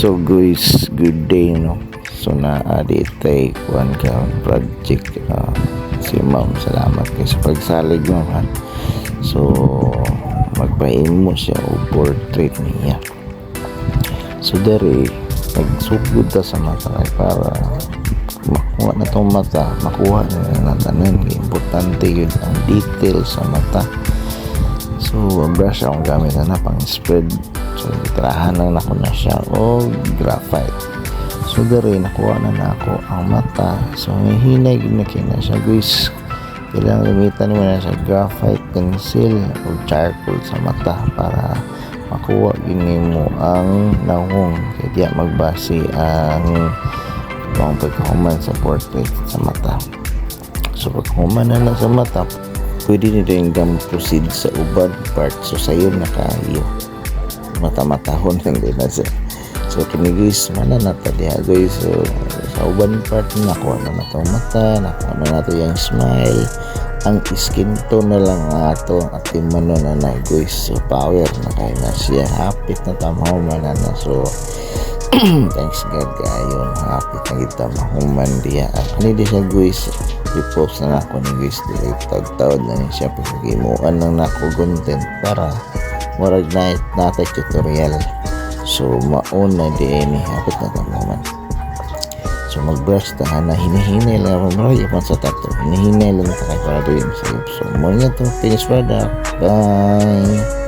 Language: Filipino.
So guys, good day no. So naadi tay kuan ka project si ma'am, salamat kay sa pagsalig mo ha. So magpahimo siya og portrait niya. So dari nagsugod ta sa mata para makuha na tong mata, makuha na tanan. Importante yun ang detail sa mata. So brush akong gamit na pang spread. So tirahan lang ako na siya o graphite. So dari nakuha na ako ang mata. So hinay na kina siya guys. Kailangan gamitan mo na sa graphite pencil o charcoal sa mata para makuha gini mo ang nahong kaya magbase ang pagkahuman sa portrait sa mata. So pagkahuman na sa mata, pwede nito yung proceed sa ubang part. So sayo na kayo mata-matahon lang din na siya. So kini guys, mana nata diha guys. So sa ubang part nakuha na nato mata, nakuha na nato yung smile. Ang skin tone na lang ato at timano na na guys. So power na kayo na siya, hapit na tamaw man na. So thanks God kayo, hapit na kita mahuman diya. At hindi siya guys, repost na ako ni guys dili tag-tawad na ni siya pagkimuan lang nako content para murag night natay tutorial. So mauna din hapit na tamaman. So mag-brush ta na hinahinay lang mo yung sa tato. Hinahinay lang ta kay para din sa. So mo na to finish product. Bye.